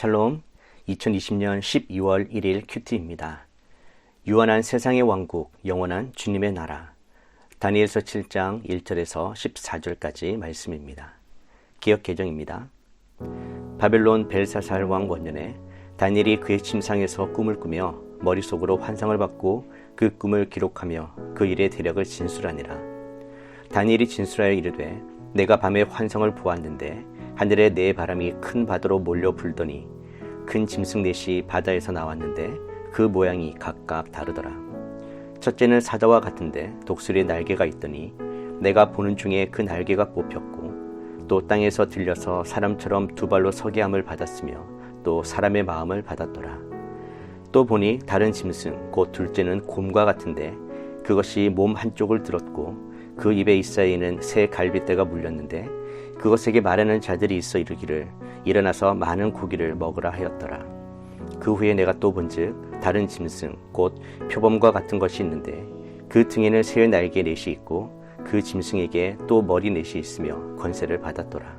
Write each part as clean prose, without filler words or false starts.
샬롬, 2020년 12월 1일 큐티입니다. 유한한 세상의 왕국, 영원한 주님의 나라. 다니엘서 7장 1절에서 14절까지 말씀입니다. 기역 개정입니다. 바벨론 벨사살 왕 원년에 다니엘이 그의 침상에서 꿈을 꾸며 머릿속으로 환상을 받고 그 꿈을 기록하며 그 일의 대략을 진술하니라. 다니엘이 진술하여 이르되 내가 밤에 환상을 보았는데 하늘에 네 바람이 큰 바다로 몰려 불더니 큰 짐승 넷이 바다에서 나왔는데 그 모양이 각각 다르더라. 첫째는 사자와 같은데 독수리의 날개가 있더니 내가 보는 중에 그 날개가 뽑혔고 또 땅에서 들려서 사람처럼 두 발로 서게 함을 받았으며 또 사람의 마음을 받았더라. 또 보니 다른 짐승 곧 둘째는 곰과 같은데 그것이 몸 한쪽을 들었고 그 입에 이사이는 새 갈빗대가 물렸는데 그것에게 말하는 자들이 있어 이르기를 일어나서 많은 고기를 먹으라 하였더라. 그 후에 내가 또 본즉 다른 짐승 곧 표범과 같은 것이 있는데 그 등에는 새의 날개 넷이 있고 그 짐승에게 또 머리 넷이 있으며 권세를 받았더라.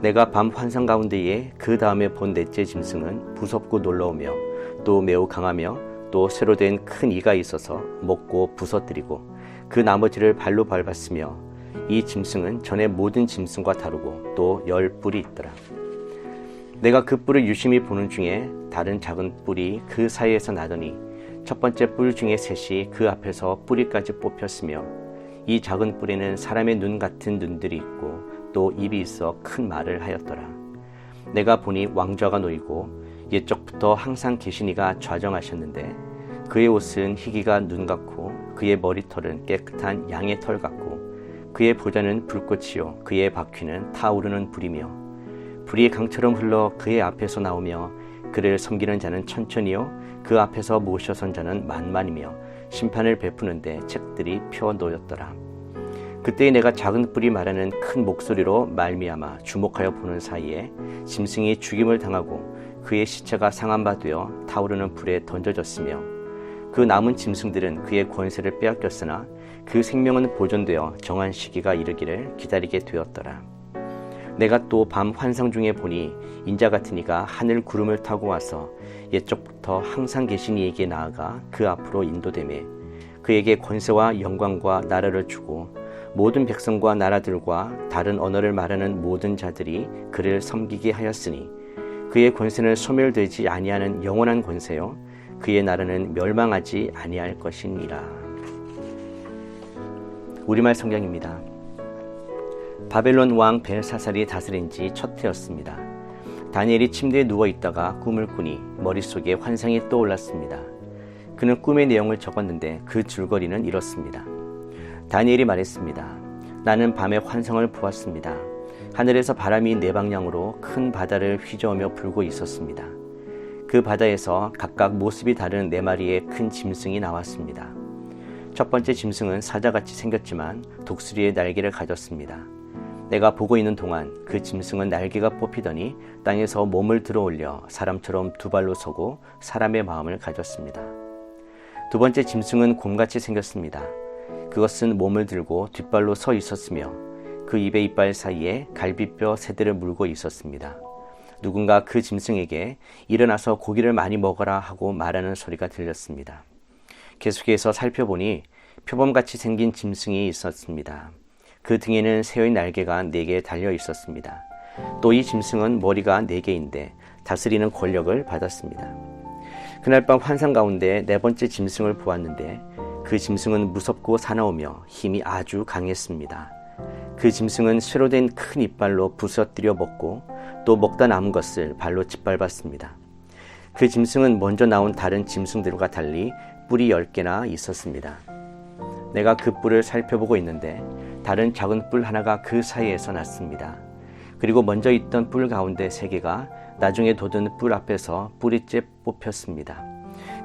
내가 밤 환상 가운데에 그 다음에 본 넷째 짐승은 무섭고 놀라우며 또 매우 강하며 또 새로 된 큰 이가 있어서 먹고 부서뜨리고 그 나머지를 발로 밟았으며 이 짐승은 전에 모든 짐승과 다르고 또 10뿔이 있더라. 내가 그 뿔을 유심히 보는 중에 다른 작은 뿔이 그 사이에서 나더니 첫 번째 뿔 중에 셋이 그 앞에서 뿌리까지 뽑혔으며 이 작은 뿔에는 사람의 눈 같은 눈들이 있고 또 입이 있어 큰 말을 하였더라. 내가 보니 왕좌가 놓이고 옛적부터 항상 계신 이가 좌정하셨는데 그의 옷은 희기가 눈 같고 그의 머리털은 깨끗한 양의 털 같고 그의 보좌는 불꽃이요 그의 바퀴는 타오르는 불이며 불이 강처럼 흘러 그의 앞에서 나오며 그를 섬기는 자는 천천히요 그 앞에서 모셔선 자는 만만이며 심판을 베푸는데 책들이 펴 놓였더라. 그때 내가 작은 뿔이 말하는 큰 목소리로 말미암아 주목하여 보는 사이에 짐승이 죽임을 당하고 그의 시체가 상한 바 되어 타오르는 불에 던져졌으며 그 남은 짐승들은 그의 권세를 빼앗겼으나 그 생명은 보존되어 정한 시기가 이르기를 기다리게 되었더라. 내가 또 밤 환상 중에 보니 인자 같은 이가 하늘 구름을 타고 와서 옛적부터 항상 계신 이에게 나아가 그 앞으로 인도되매 그에게 권세와 영광과 나라를 주고 모든 백성과 나라들과 다른 언어를 말하는 모든 자들이 그를 섬기게 하였으니 그의 권세는 소멸되지 아니하는 영원한 권세요 그의 나라는 멸망하지 아니할 것이니라. 우리말 성경입니다. 바벨론 왕 벨사살이 다스린 지 첫 해였습니다. 다니엘이 침대에 누워있다가 꿈을 꾸니 머릿속에 환상이 떠올랐습니다. 그는 꿈의 내용을 적었는데 그 줄거리는 이렇습니다. 다니엘이 말했습니다. 나는 밤에 환상을 보았습니다. 하늘에서 바람이 네 방향으로 큰 바다를 휘저으며 불고 있었습니다. 그 바다에서 각각 모습이 다른 네 마리의 큰 짐승이 나왔습니다. 첫 번째 짐승은 사자같이 생겼지만 독수리의 날개를 가졌습니다. 내가 보고 있는 동안 그 짐승은 날개가 뽑히더니 땅에서 몸을 들어 올려 사람처럼 두 발로 서고 사람의 마음을 가졌습니다. 두 번째 짐승은 곰같이 생겼습니다. 그것은 몸을 들고 뒷발로 서 있었으며 그 입의 이빨 사이에 갈비뼈 세대를 물고 있었습니다. 누군가 그 짐승에게 일어나서 고기를 많이 먹어라 하고 말하는 소리가 들렸습니다. 계속해서 살펴보니 표범같이 생긴 짐승이 있었습니다. 그 등에는 새의 날개가 4개 달려 있었습니다. 또 이 짐승은 머리가 4개인데 다스리는 권력을 받았습니다. 그날 밤 환상 가운데 네 번째 짐승을 보았는데 그 짐승은 무섭고 사나우며 힘이 아주 강했습니다. 그 짐승은 쇠로 된 큰 이빨로 부서뜨려 먹고 또 먹다 남은 것을 발로 짓밟았습니다. 그 짐승은 먼저 나온 다른 짐승들과 달리 뿔이 10개나 있었습니다. 내가 그 뿔을 살펴보고 있는데 다른 작은 뿔 하나가 그 사이에서 났습니다. 그리고 먼저 있던 뿔 가운데 3개가 나중에 돋은 뿔 앞에서 뿌리째 뽑혔습니다.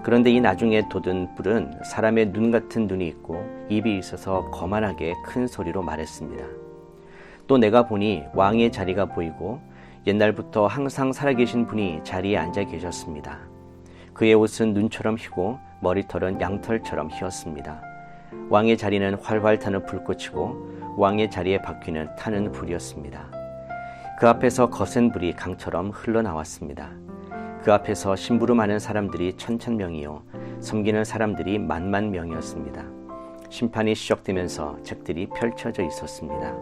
그런데 이 나중에 돋은 뿔은 사람의 눈 같은 눈이 있고 입이 있어서 거만하게 큰 소리로 말했습니다. 또 내가 보니 왕의 자리가 보이고 옛날부터 항상 살아계신 분이 자리에 앉아 계셨습니다. 그의 옷은 눈처럼 희고 머리털은 양털처럼 희었습니다. 왕의 자리는 활활 타는 불꽃이고 왕의 자리의 바퀴는 타는 불이었습니다. 그 앞에서 거센 불이 강처럼 흘러나왔습니다. 그 앞에서 심부름하는 사람들이 천천명이요 섬기는 사람들이 만만명이었습니다. 심판이 시작되면서 책들이 펼쳐져 있었습니다.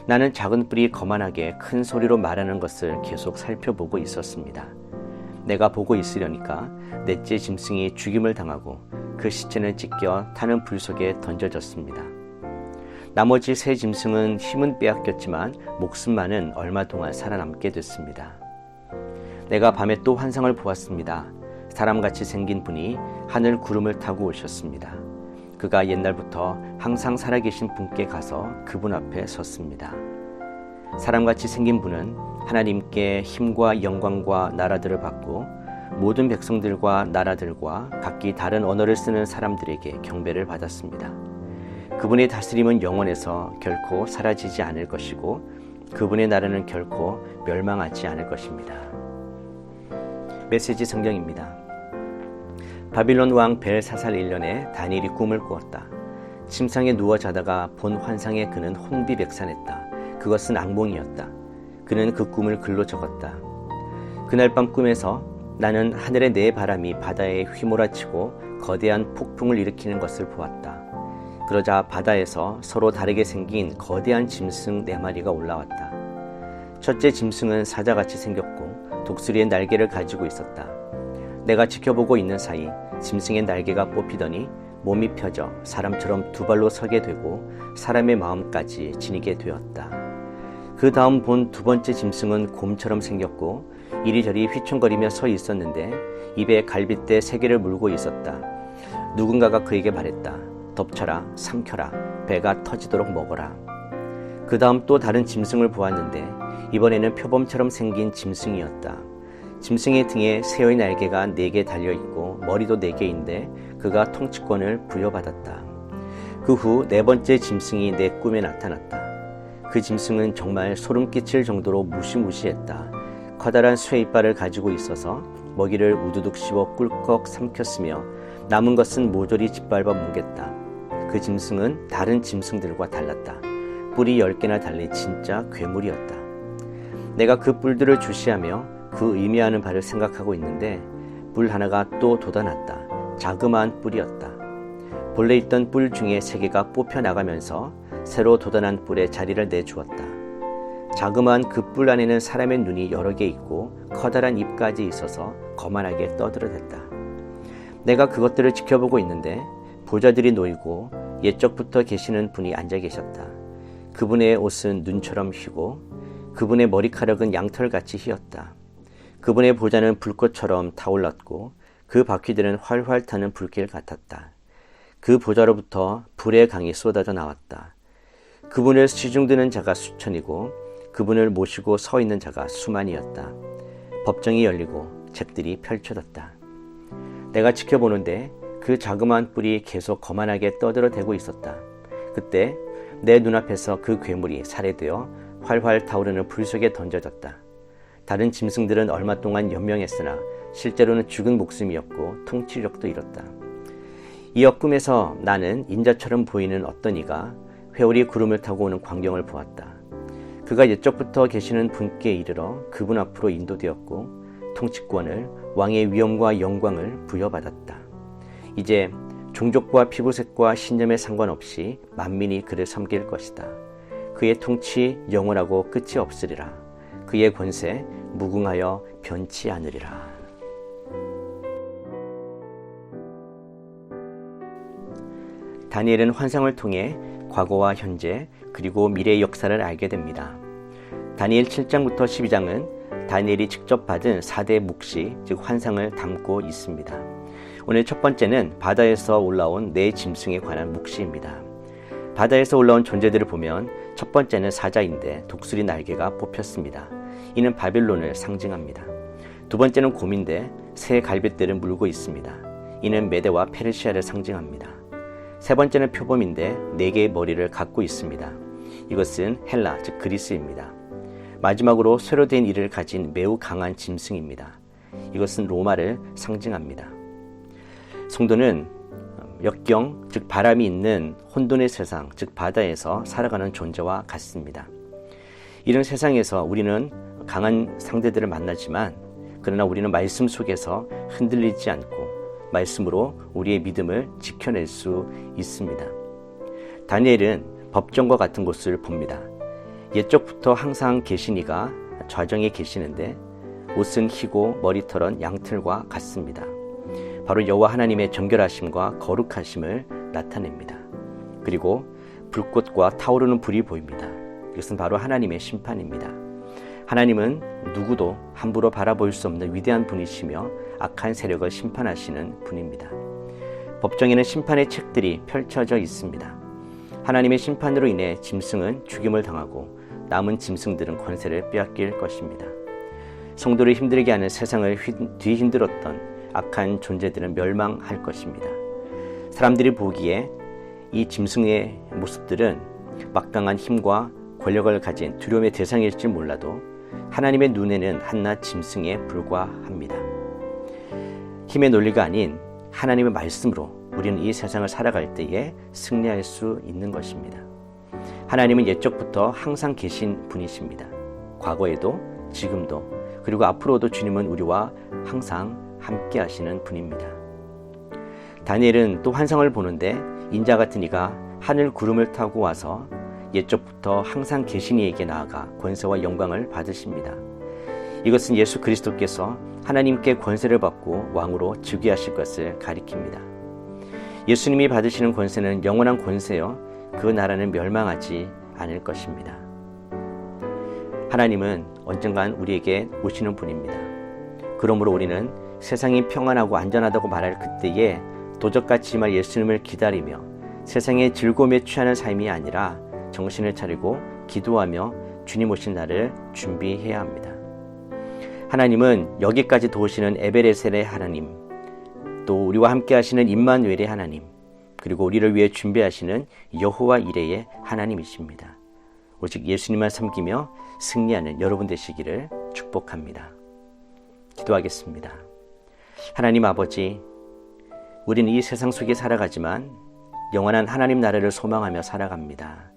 나는 작은 뿔이 거만하게 큰 소리로 말하는 것을 계속 살펴보고 있었습니다. 내가 보고 있으려니까 넷째 짐승이 죽임을 당하고 그 시체는 찢겨 타는 불 속에 던져졌습니다. 나머지 세 짐승은 힘은 빼앗겼지만 목숨만은 얼마 동안 살아남게 됐습니다. 내가 밤에 또 환상을 보았습니다. 사람같이 생긴 분이 하늘 구름을 타고 오셨습니다. 그가 옛날부터 항상 살아계신 분께 가서 그분 앞에 섰습니다. 사람같이 생긴 분은 하나님께 힘과 영광과 나라들을 받고 모든 백성들과 나라들과 각기 다른 언어를 쓰는 사람들에게 경배를 받았습니다. 그분의 다스림은 영원해서 결코 사라지지 않을 것이고 그분의 나라는 결코 멸망하지 않을 것입니다. 메시지 성경입니다. 바빌론 왕 벨사살 1년에 다니엘이 꿈을 꾸었다. 침상에 누워 자다가 본 환상에 그는 혼비백산했다. 그것은 악몽이었다. 그는 그 꿈을 글로 적었다. 그날 밤 꿈에서 나는 하늘의 네 바람이 바다에 휘몰아치고 거대한 폭풍을 일으키는 것을 보았다. 그러자 바다에서 서로 다르게 생긴 거대한 짐승 4마리가 올라왔다. 첫째 짐승은 사자같이 생겼고 독수리의 날개를 가지고 있었다. 내가 지켜보고 있는 사이 짐승의 날개가 뽑히더니 몸이 펴져 사람처럼 두 발로 서게 되고 사람의 마음까지 지니게 되었다. 그 다음 본 두 번째 짐승은 곰처럼 생겼고 이리저리 휘청거리며 서 있었는데 입에 갈빗대 3개를 물고 있었다. 누군가가 그에게 말했다. 덮쳐라, 삼켜라, 배가 터지도록 먹어라. 그 다음 또 다른 짐승을 보았는데 이번에는 표범처럼 생긴 짐승이었다. 짐승의 등에 새의 날개가 4개 달려있고 머리도 4개인데 그가 통치권을 부여받았다. 그 후 4번째 짐승이 내 꿈에 나타났다. 그 짐승은 정말 소름 끼칠 정도로 무시무시했다. 커다란 쇠 이빨을 가지고 있어서 먹이를 우두둑 씹어 꿀꺽 삼켰으며 남은 것은 모조리 짓밟아 뭉갰다. 그 짐승은 다른 짐승들과 달랐다. 뿔이 10개나 달린 진짜 괴물이었다. 내가 그 뿔들을 주시하며 그 의미하는 바를 생각하고 있는데 뿔 하나가 또 돋아났다. 자그마한 뿔이었다. 본래 있던 뿔 중에 3개가 뽑혀나가면서 새로 돋아난 뿔에 자리를 내주었다. 자그마한 그 뿔 안에는 사람의 눈이 여러 개 있고 커다란 입까지 있어서 거만하게 떠들어댔다. 내가 그것들을 지켜보고 있는데 보좌들이 놓이고 옛적부터 계시는 분이 앉아 계셨다. 그분의 옷은 눈처럼 휘고 그분의 머리카락은 양털같이 휘었다. 그분의 보좌는 불꽃처럼 타올랐고 그 바퀴들은 활활 타는 불길 같았다. 그 보좌로부터 불의 강이 쏟아져 나왔다. 그분을 시중드는 자가 수천이고 그분을 모시고 서 있는 자가 수만이었다. 법정이 열리고 책들이 펼쳐졌다. 내가 지켜보는데 그 자그마한 뿔이 계속 거만하게 떠들어대고 있었다. 그때 내 눈앞에서 그 괴물이 살해되어 활활 타오르는 불 속에 던져졌다. 다른 짐승들은 얼마 동안 연명했으나 실제로는 죽은 목숨이었고 통치력도 잃었다. 이어 꿈에서 나는 인자처럼 보이는 어떤 이가 회오리 구름을 타고 오는 광경을 보았다. 그가 옛적부터 계시는 분께 이르러 그분 앞으로 인도되었고 통치권을 왕의 위엄과 영광을 부여받았다. 이제 종족과 피부색과 신념에 상관없이 만민이 그를 섬길 것이다. 그의 통치 영원하고 끝이 없으리라. 그의 권세 무궁하여 변치 않으리라. 다니엘은 환상을 통해 과거와 현재 그리고 미래의 역사를 알게 됩니다. 다니엘 7장부터 12장은 다니엘이 직접 받은 4대 묵시, 즉 환상을 담고 있습니다. 오늘 첫 번째는 바다에서 올라온 4 짐승에 관한 묵시입니다. 바다에서 올라온 존재들을 보면 첫 번째는 사자인데 독수리 날개가 뽑혔습니다. 이는 바빌론을 상징합니다. 두 번째는 곰인데 새 갈빗대를 물고 있습니다. 이는 메대와 페르시아를 상징합니다. 세 번째는 표범인데 4개의 머리를 갖고 있습니다. 이것은 헬라, 즉 그리스입니다. 마지막으로 쇠로 된 이를 가진 매우 강한 짐승입니다. 이것은 로마를 상징합니다. 성도는 역경, 즉 바람이 있는 혼돈의 세상, 즉 바다에서 살아가는 존재와 같습니다. 이런 세상에서 우리는 강한 상대들을 만나지만 그러나 우리는 말씀 속에서 흔들리지 않고 말씀으로 우리의 믿음을 지켜낼 수 있습니다. 다니엘은 법정과 같은 곳을 봅니다. 옛적부터 항상 계시니가 좌정에 계시는데 옷은 희고 머리털은 양털과 같습니다. 바로 여호와 하나님의 정결하심과 거룩하심을 나타냅니다. 그리고 불꽃과 타오르는 불이 보입니다. 이것은 바로 하나님의 심판입니다. 하나님은 누구도 함부로 바라볼 수 없는 위대한 분이시며 악한 세력을 심판하시는 분입니다. 법정에는 심판의 책들이 펼쳐져 있습니다. 하나님의 심판으로 인해 짐승은 죽임을 당하고 남은 짐승들은 권세를 빼앗길 것입니다. 성도를 힘들게 하는 세상을 뒤흔들었던 악한 존재들은 멸망할 것입니다. 사람들이 보기에 이 짐승의 모습들은 막강한 힘과 권력을 가진 두려움의 대상일지 몰라도 하나님의 눈에는 한낱 짐승에 불과합니다. 힘의 논리가 아닌 하나님의 말씀으로 우리는 이 세상을 살아갈 때에 승리할 수 있는 것입니다. 하나님은 옛적부터 항상 계신 분이십니다. 과거에도 지금도 그리고 앞으로도 주님은 우리와 항상 함께 하시는 분입니다. 다니엘은 또 환상을 보는데 인자 같은 이가 하늘 구름을 타고 와서 옛적부터 항상 계신 이에게 나아가 권세와 영광을 받으십니다. 이것은 예수 그리스도께서 하나님께 권세를 받고 왕으로 즉위하실 것을 가리킵니다. 예수님이 받으시는 권세는 영원한 권세요, 그 나라는 멸망하지 않을 것입니다. 하나님은 언젠간 우리에게 오시는 분입니다. 그러므로 우리는 세상이 평안하고 안전하다고 말할 그때에 도적같이 임할 예수님을 기다리며 세상의 즐거움에 취하는 삶이 아니라 정신을 차리고 기도하며 주님 오신 날을 준비해야 합니다. 하나님은 여기까지 도우시는 에베레셀의 하나님, 또 우리와 함께 하시는 임마누엘의 하나님, 그리고 우리를 위해 준비하시는 여호와 이레의 하나님이십니다. 오직 예수님만 섬기며 승리하는 여러분 되시기를 축복합니다. 기도하겠습니다. 하나님 아버지, 우리는 이 세상 속에 살아가지만 영원한 하나님 나라를 소망하며 살아갑니다.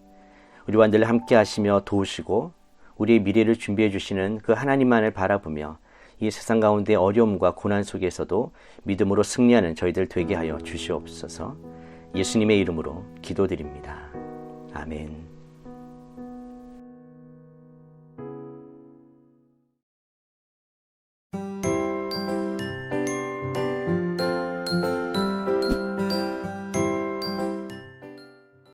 우리와 늘 함께 하시며 도우시고 우리의 미래를 준비해 주시는 그 하나님만을 바라보며 이 세상 가운데 어려움과 고난 속에서도 믿음으로 승리하는 저희들 되게 하여 주시옵소서. 예수님의 이름으로 기도드립니다. 아멘.